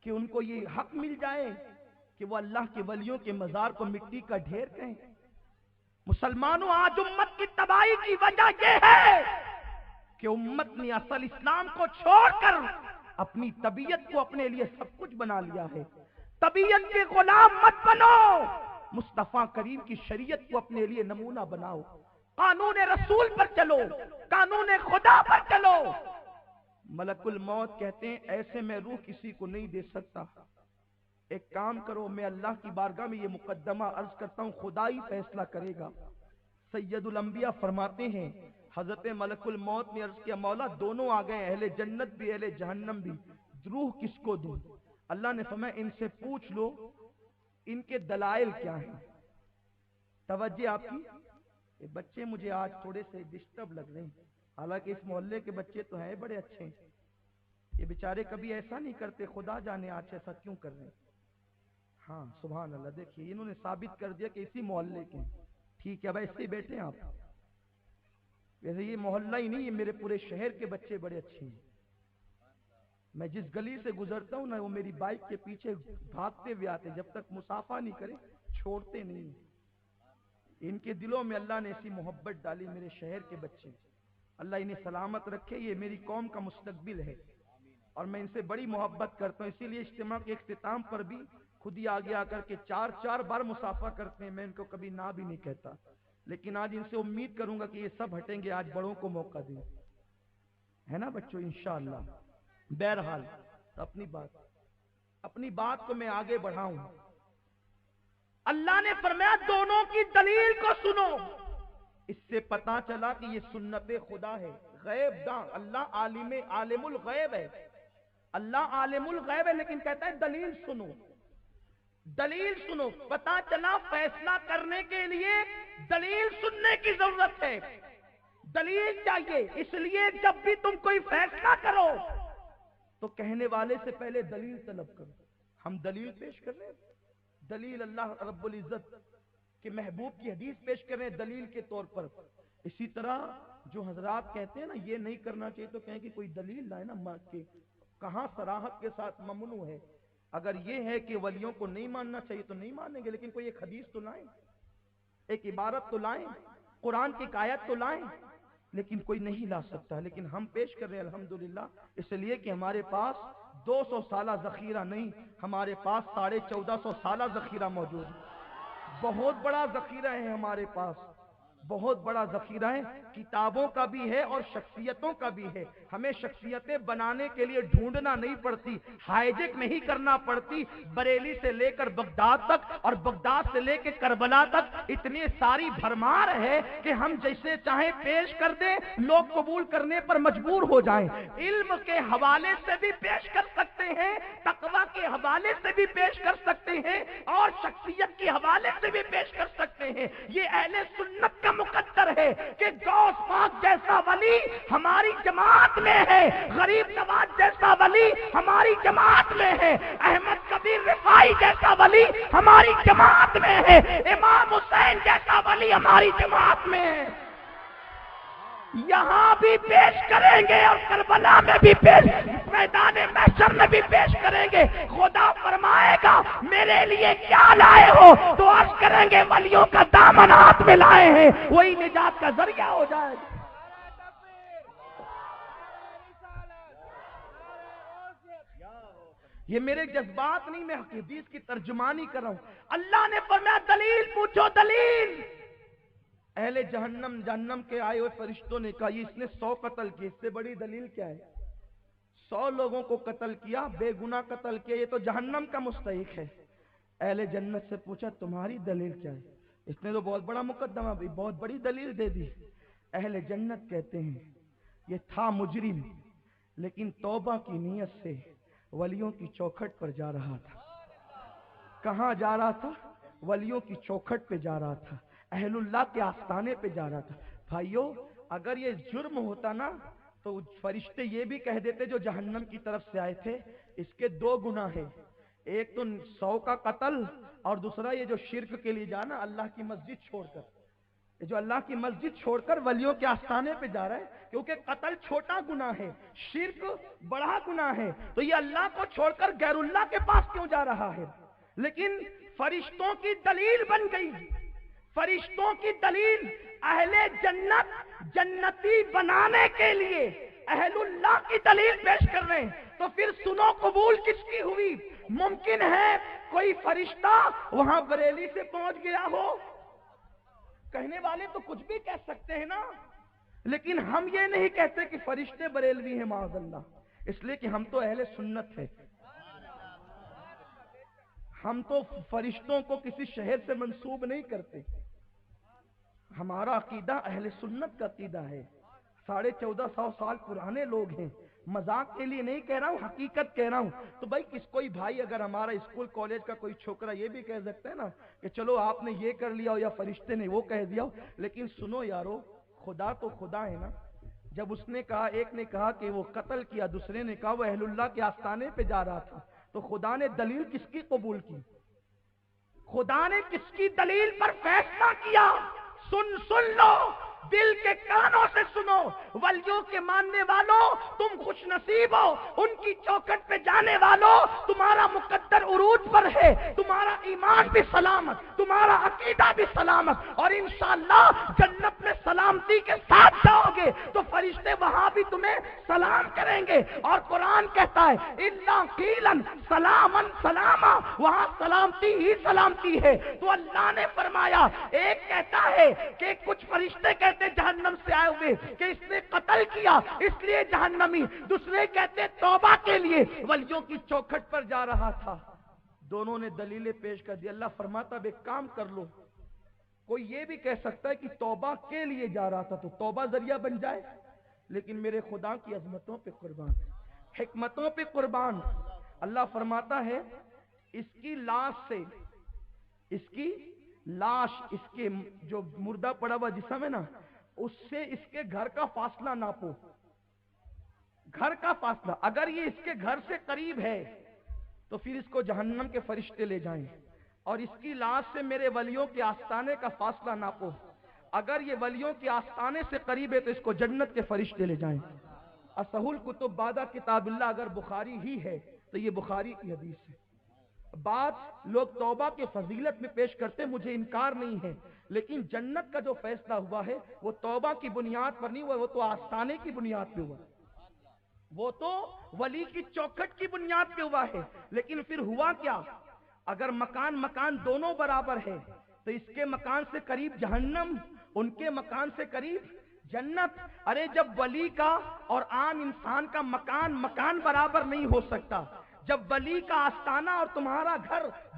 کہ ان کو یہ حق مل جائے کہ وہ اللہ کے ولیوں کے مزار کو مٹی کا ڈھیر کہیں؟ مسلمانوں، آج امت کی تباہی کی وجہ یہ ہے کہ امت نے اصل اسلام کو چھوڑ کر اپنی طبیعت کو اپنے لیے سب کچھ بنا لیا ہے۔ طبیعت کے غلام مت بنو، مصطفیٰ کریم کی شریعت کو اپنے لیے نمونہ بناؤ۔ قانون رسول پر چلو، قانون خدا پر چلو۔ ملک الموت کہتے ہیں ایسے میں روح کسی کو نہیں دے سکتا۔ ایک کام کرو، میں اللہ کی بارگاہ میں یہ مقدمہ عرض کرتا ہوں، خدا ہی فیصلہ کرے گا۔ سید الانبیاء فرماتے ہیں، حضرت ملک الموت نے عرض کیا مولا دونوں آ گئے، اہل جنت بھی اہل جہنم بھی، روح کس کو دوں؟ اللہ نے فرمایا ان سے پوچھ لو ان کے دلائل کیا ہیں۔ توجہ آپ کی، یہ بچے مجھے آج تھوڑے سے ڈسٹرب لگ رہے ہیں، حالانکہ اس محلے کے بچے تو ہیں بڑے اچھے ہیں، یہ بیچارے کبھی ایسا نہیں کرتے، خدا جانے آج ایسا کیوں کر رہے ہیں۔ ہاں سبحان اللہ، دیکھیے انہوں نے ثابت کر دیا کہ اسی محلے کے، ٹھیک ہے بھائی ایسے ہی بیٹھے ہیں آپ۔ ویسے یہ محلہ ہی نہیں، یہ میرے پورے شہر کے بچے بڑے اچھے ہیں۔ میں جس گلی سے گزرتا ہوں نا، وہ میری بائک کے پیچھے بھاگتے ہوئے آتے، جب تک مصافحہ نہیں کرے چھوڑتے نہیں۔ ان کے دلوں میں اللہ نے ایسی محبت ڈالی، میرے شہر کے بچے، اللہ انہیں سلامت رکھے، یہ میری قوم کا مستقبل ہے اور میں ان سے بڑی محبت کرتا ہوں۔ اسی لیے اجتماع کے اختتام پر بھی خود ہی آگے آ کر کے چار بار مصافحہ کرتے ہیں، میں ان کو کبھی نہ بھی نہیں کہتا، لیکن آج ان سے امید کروں گا کہ یہ سب ہٹیں گے، آج بڑوں کو موقع دیں، ہے نا بچوں انشاءاللہ۔ بہرحال اپنی بات کو میں آگے بڑھاؤں۔ اللہ نے فرمایا دونوں کی دلیل کو سنو، اس سے پتا چلا کہ یہ سنت خدا ہے۔ غیب داں اللہ عالم الغیب ہے، اللہ عالم الغیب ہے، لیکن کہتا ہے دلیل سنو، دلیل سنو۔ پتا چلا فیصلہ کرنے کے لیے دلیل سننے کی ضرورت ہے، دلیل چاہیے۔ اس لیے جب بھی تم کوئی فیصلہ کرو تو کہنے والے سے پہلے دلیل طلب کرو۔ ہم دلیل پیش کر رہے ہیں، دلیل اللہ رب العزت کے محبوب کی حدیث پیش کر رہے ہیں دلیل کے طور پر۔ اسی طرح جو حضرات کہتے ہیں نا یہ نہیں کرنا چاہیے تو کہیں کہ کوئی دلیل لائے نا، کہ کہاں صراحت کے ساتھ ممنوع ہے۔ اگر یہ ہے کہ ولیوں کو نہیں ماننا چاہیے تو نہیں مانیں گے، لیکن کوئی ایک حدیث تو لائیں، ایک عبارت تو لائیں، قرآن کی آیت تو لائیں، لیکن کوئی نہیں لا سکتا۔ لیکن ہم پیش کر رہے ہیں الحمدللہ، اس لیے کہ ہمارے پاس 200 سالہ ذخیرہ نہیں، ہمارے پاس 1450 سالہ ذخیرہ موجود ہے۔ بہت بڑا ذخیرہ ہے ہمارے پاس، بہت بڑا ذخیرہ ہے، کتابوں کا بھی ہے اور شخصیتوں کا بھی ہے۔ ہمیں شخصیتیں بنانے کے لیے ڈھونڈنا نہیں پڑتی، ہائیجیک نہیں کرنا پڑتی۔ بریلی سے لے کر بغداد تک اور بغداد سے لے کے کربلا تک اتنی ساری بھرمار ہے کہ ہم جیسے چاہیں پیش کر دیں، لوگ قبول کرنے پر مجبور ہو جائیں۔ علم کے حوالے سے بھی پیش کر سکتے ہیں، تقویٰ کے حوالے سے بھی پیش کر سکتے ہیں، اور شخصیت کے حوالے سے بھی پیش کر سکتے رہے ہیں. یہ اہل سنت کا مقدر ہے کہ غوث پاک جیسا ولی ہماری جماعت میں ہے, غریب نواز جیسا ولی ہماری جماعت میں ہے, احمد کبیر رفاعی جیسا ولی ہماری جماعت میں ہے, امام حسین جیسا ولی ہماری جماعت میں ہے. یہاں بھی پیش کریں گے اور کربلا میں بھی پیش, میدان محشر میں بھی پیش کریں گے. خدا فرمائے گا میرے لیے کیا لائے ہو, تو عرض کریں گے ولیوں کا دامن ہاتھ میں لائے ہیں, وہی نجات کا ذریعہ ہو جائے گا. یہ میرے جذبات نہیں, میں حدیث کی ترجمانی کر رہا ہوں. اللہ نے فرمایا دلیل پوچھو دلیل. اہل جہنم کے آئے ہوئے فرشتوں نے کہا یہ اس نے 100 قتل کیے, اس سے بڑی دلیل کیا ہے؟ 100 لوگوں کو قتل کیا, بے گناہ قتل کیا, یہ تو جہنم کا مستحق ہے. اہل جنت سے پوچھا تمہاری دلیل کیا ہے؟ اس نے تو بہت بڑا مقدمہ بھی بہت بڑی دلیل دے دی. اہل جنت کہتے ہیں یہ تھا مجرم, لیکن توبہ کی نیت سے ولیوں کی چوکھٹ پر جا رہا تھا. کہاں جا رہا تھا؟ ولیوں کی چوکھٹ پہ جا رہا تھا, اہل اللہ کے آستانے پہ جا رہا تھا. بھائیو اگر یہ جرم ہوتا نا تو فرشتے یہ بھی کہہ دیتے جو جہنم کی طرف سے آئے تھے اس کے 2 گناہ ہیں, ایک تو 100 کا قتل اور دوسرا یہ جو شرک کے لیے جانا اللہ کی مسجد چھوڑ کر, یہ جو اللہ کی مسجد چھوڑ کر ولیوں کے آستانے پہ جا رہا ہے, کیونکہ قتل چھوٹا گناہ ہے, شرک بڑا گناہ ہے, تو یہ اللہ کو چھوڑ کر غیر اللہ کے پاس کیوں جا رہا ہے؟ لیکن فرشتوں کی دلیل بن گئی, فرشتوں کی دلیل اہل جنت جنتی بنانے کے لیے اہل اللہ کی دلیل پیش کر رہے ہیں. تو پھر سنو قبول کس کی ہوئی؟ ممکن ہے کوئی فرشتہ وہاں بریلی سے پہنچ گیا ہو, کہنے والے تو کچھ بھی کہہ سکتے ہیں نا, لیکن ہم یہ نہیں کہتے کہ فرشتے بریلوی ہیں معاذ اللہ, اس لیے کہ ہم تو اہل سنت ہیں. ہم تو فرشتوں کو کسی شہر سے منسوب نہیں کرتے. ہمارا عقیدہ اہل سنت کا عقیدہ ہے. 1450 سال پرانے لوگ ہیں, مذاق کے لیے نہیں کہہ رہا ہوں, حقیقت کہہ رہا ہوں. تو بھائی کوئی بھائی اگر ہمارا اسکول کالج کا کوئی چھوکرا یہ بھی کہہ سکتا ہے نا کہ چلو آپ نے یہ کر لیا ہو یا فرشتے نے وہ کہہ دیا ہو, لیکن سنو یارو, خدا تو خدا ہے نا. جب اس نے کہا, ایک نے کہا کہ وہ قتل کیا, دوسرے نے کہا وہ اہل اللہ کے آستانے پہ جا رہا تھا, تو خدا نے دلیل کس کی قبول کی؟ خدا نے کس کی دلیل پر فیصلہ کیا؟ سن لو, دل کے کانوں سے سنو. ولیوں کے ماننے والوں تم خوش نصیب ہو, ان کی چوکھٹ پہ جانے والوں تمہارا مقدر عروج پر ہے, تمہارا ایمان بھی سلامت, تمہارا عقیدہ بھی سلامت, اور انشاءاللہ جنت میں سلامتی کے ساتھ جاؤ گے تو فرشتے وہاں بھی تمہیں سلام کریں گے. اور قرآن کہتا ہے الا قیلا سلاما سلاما, وہاں سلامتی ہی سلامتی ہے. تو اللہ نے فرمایا, ایک کہتا ہے کہ کچھ فرشتے کہتے جہنم سے آئے ہوئے کہ اس نے قتل کیا اس لیے جہنمی, دوسرے کہتے توبہ کے لیے ولیوں کی چوکھٹ پر جا رہا تھا. دونوں نے دلیلیں پیش کر دی. اللہ فرماتا اب ایک کام کر لو, کوئی یہ بھی کہہ سکتا ہے کہ توبہ کے لیے جا رہا تھا تو توبہ ذریعہ بن جائے, لیکن میرے خدا کی عظمتوں پہ قربان, حکمتوں پہ قربان, اللہ فرماتا ہے اس کی لاش سے, اس کی لاش, اس کے جو مردہ پڑا ہوا جسم ہے نا, اس سے اس کے گھر کا فاصلہ ناپو. گھر کا فاصلہ اگر یہ اس کے گھر سے قریب ہے تو پھر اس کو جہنم کے فرشتے لے جائیں, اور اس کی لاش سے میرے ولیوں کے آستانے کا فاصلہ ناپو. اگر یہ ولیوں کے آستانے سے قریب ہے تو اس کو جنت کے فرشتے لے جائیں. اصح الکتب بعد کتاب اللہ اگر بخاری ہی ہے تو یہ بخاری کی حدیث ہے. بات لوگ توبہ کے فضیلت میں پیش کرتے, مجھے انکار نہیں ہے, لیکن جنت کا جو فیصلہ ہوا ہے وہ توبہ کی بنیاد پر نہیں ہوا, وہ تو آستانے کی بنیاد پہ ہوا, وہ تو ولی کی چوکھٹ کی بنیاد پہ ہوا ہے. لیکن پھر ہوا کیا؟ اگر مکان دونوں برابر ہے تو اس کے مکان سے قریب جہنم, ان کے مکان سے قریب جنت. ارے جب ولی کا اور عام انسان کا مکان برابر نہیں ہو سکتا, جب ولی کا آستانہ اور تمہارا گھر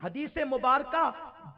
حدیث مبارکہ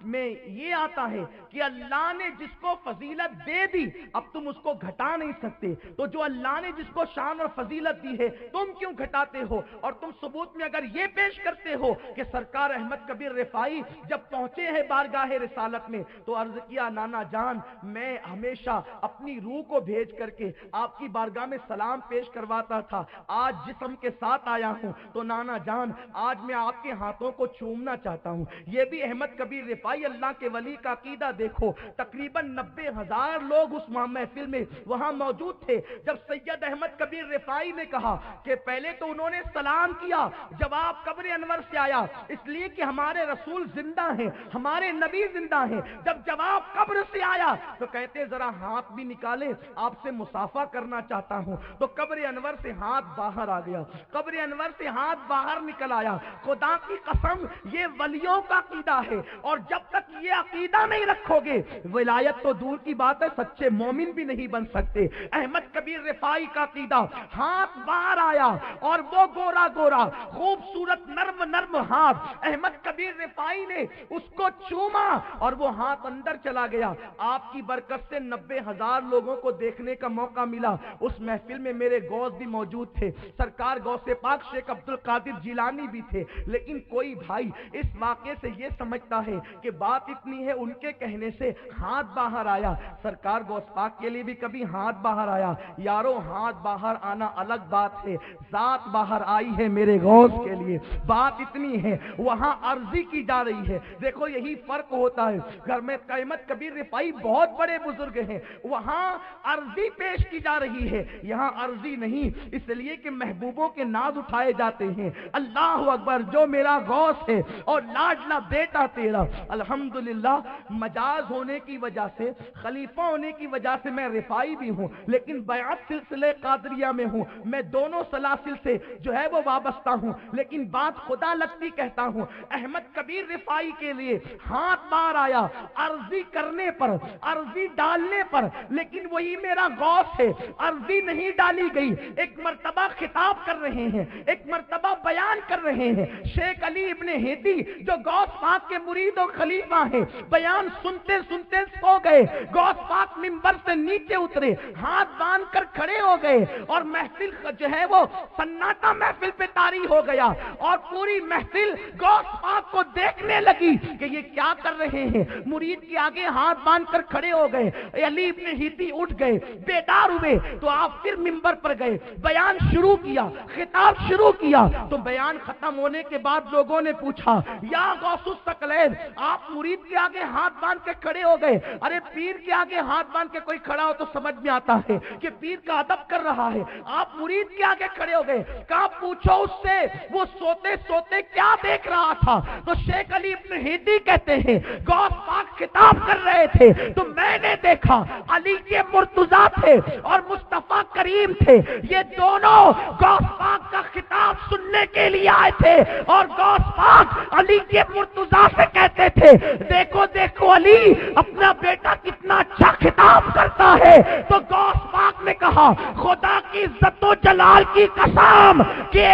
میں یہ آتا ہے کہ اللہ نے جس کو فضیلت دے دی اب تم اس کو گھٹا نہیں سکتے، تو جو اللہ نے جس کو شان اور فضیلت دی ہے تم کیوں گھٹاتے ہو؟ اور تم ثبوت میں اگر یہ پیش کرتے ہو کہ سرکار احمد کبیر رفاعی جب پہنچے ہیں بارگاہ رسالت میں تو عرض کیا نانا جان میں ہمیشہ اپنی روح کو بھیج کر کے آپ کی بارگاہ میں سلام پیش کرواتا تھا، آج جسم کے ساتھ آیا ہوں تو نانا جان آج میں آپ کے ہاتھوں کو چومنا چاہتا ہوں۔ یہ بھی احمد کبیر رفاعی اللہ کے ولی کا عقیدہ دیکھو، تقریباً 90,000 لوگ اس محفل میں وہاں موجود تھے۔ جب سید احمد کبیر رفاعی نے کہا کہ پہلے تو انہوں نے سلام کیا، جواب قبر انور سے آیا، اس لیے کہ ہمارے رسول زندہ ہیں، ہمارے نبی زندہ ہیں۔ جب جواب قبر سے آیا تو کہتے ذرا ہاتھ بھی نکالے، آپ سے مصافحہ کرنا چاہتا ہوں، تو قبر انور سے ہاتھ باہر آ گیا، قبر انور سے ہاتھ باہر نکل آیا۔ خدا کی قسم یہ ولیوں کا عقیدہ ہے، اور جب تک یہ عقیدہ نہیں رکھو گے ولایت تو دور کی بات ہے سچے مومن بھی نہیں بن سکتے۔ احمد کبیر رفاعی کا عقیدہ، ہاتھ باہر آیا اور وہ گورا گورا خوبصورت نرم نرم ہاتھ احمد کبیر رفاعی نے اس کو چوما اور وہ ہاتھ اندر چلا گیا۔ آپ کی برکت سے 90,000 لوگوں کو دیکھنے کا موقع ملا۔ اس محفل میں میرے غوث بھی موجود تھے، سرکار غوث پاک شیخ عبد القادر جیلانی بھی تھے، لیکن کوئی بھائی اس واقعے سے یہ سمجھتا ہے کہ بات اتنی ہے ان کے کہنے سے ہاتھ باہر آیا۔ سرکار غوث پاک کے لیے بھی کبھی ہاتھ باہر آیا؟ یارو ہاتھ باہر آنا الگ بات ہے، ذات باہر آئی ہے میرے غوث کے لیے، بات اتنی ہے۔ وہاں عرضی کی جا رہی ہے، دیکھو یہی فرق ہوتا ہے۔ گھر میں احمد کبیر رفاعی بہت بڑے بزرگ ہیں، وہاں عرضی پیش کی جا رہی ہے، یہاں عرضی نہیں، اس لیے کہ محبوبوں کے ناز اٹھائے جاتے ہیں۔ اللہ اکبر، جو میرا غوث ہے اور لاڈلا بیٹا تیرا، الحمدللہ مجاز ہونے کی وجہ سے، خلیفہ ہونے کی وجہ سے میں رفاعی بھی ہوں، لیکن بیعت سلسلے قادریہ میں ہوں، میں دونوں سلاسل سے جو ہے وہ وابستہ ہوں، لیکن بات خدا لگتی کہتا ہوں۔ احمد کبیر رفاعی کے لیے ہاتھ باہر آیا عرضی کرنے پر، عرضی ڈالنے پر، لیکن وہی میرا غوث ہے، عرضی نہیں ڈالی گئی، ایک مرتبہ خطاب کر رہے ہیں، ایک مرتبہ بیان کر رہے ہیں۔ شیخ علی ابن ہیتی جو غوث پاک کے مرید و خلیفہ ہیں، بیان سنتے سنتے سو گئے، غوث پاک منبر سے نیچے اترے، ہاتھ باندھ کر کھڑے ہو گئے، اور محفل جو ہے وہ سناٹا محفل پہ طاری ہو گیا، اور پوری محفل غوث پاک کو دیکھنے لگی کہ یہ کیا کر رہے ہیں۔ مرید کے آگے ہاتھ باندھ کر کھڑے ہو گئے، علی ابن ہیتی اٹھ گئے، بیدار ہوئے، تو آپ پھر منبر پر گئے، بیان شروع کیا، خطاب شروع کیا، تو بیان ختم ہونے کے بعد لوگوں نے پوچھا یا غوث الثقلین آپ مرید کے آگے ہاتھ باندھ کے کھڑے ہو گئے؟ ارے پیر کے آگے ہاتھ باندھ کے کوئی کھڑا ہو تو سمجھ میں آتا ہے کہ پیر کا ادب کر رہا ہے، آپ مرید کے آگے کھڑے ہو گئے، کہا پوچھو اس سے وہ سوتے سوتے کیا دیکھ رہا تھا؟ تو شیخ علی ابن ہیتی کہتے ہیں غوث پاک خطاب کر رہے تھے تو میں نے دیکھا علی کے مرتضیٰ تھے اور مصطفیٰ کریم تھے، یہ دونوں غوث پاک کا خطاب سننے کے لیے آئے تھے، اور غوث پاک علی کے مرتضیٰ سے کہتے تھے دیکھو دیکھو علی اپنا بیٹا کتنا اچھا خطاب کرتا ہے۔ تو غوث پاک نے کہا خدا کی عزت و جلال کی قسم کہ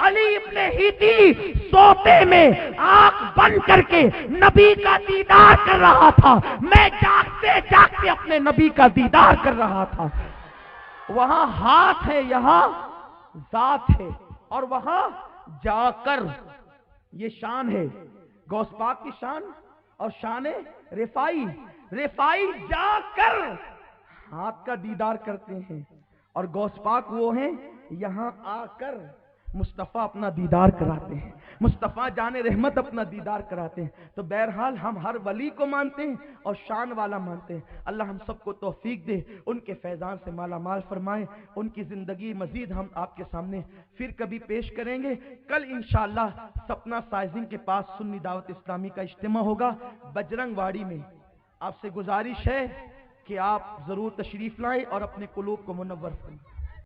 علی ابن ہیتی سوتے میں آنکھ بند کر کے نبی کا دیدار کر رہا تھا، میں جاگتے جاگتے اپنے نبی کا دیدار کر رہا تھا۔ وہاں ہاتھ ہے، یہاں ذات ہے، اور وہاں جا کر، یہ شان ہے غوث پاک کی شان اور شان رفاعی، رفاعی جا کر ہاتھ کا دیدار کرتے ہیں، اور غوث پاک وہ ہیں یہاں آ کر مصطفیٰ اپنا دیدار کراتے ہیں، مصطفیٰ جان رحمت اپنا دیدار کراتے ہیں۔ تو بہرحال ہم ہر ولی کو مانتے ہیں اور شان والا مانتے ہیں۔ اللہ ہم سب کو توفیق دے، ان کے فیضان سے مالا مال فرمائے، ان کی زندگی مزید ہم آپ کے سامنے پھر کبھی پیش کریں گے۔ کل انشاءاللہ سپنا سائزنگ کے پاس سنی دعوت اسلامی کا اجتماع ہوگا بجرنگ واڑی میں، آپ سے گزارش ہے کہ آپ ضرور تشریف لائیں اور اپنے قلوب کو منور فرمائیں۔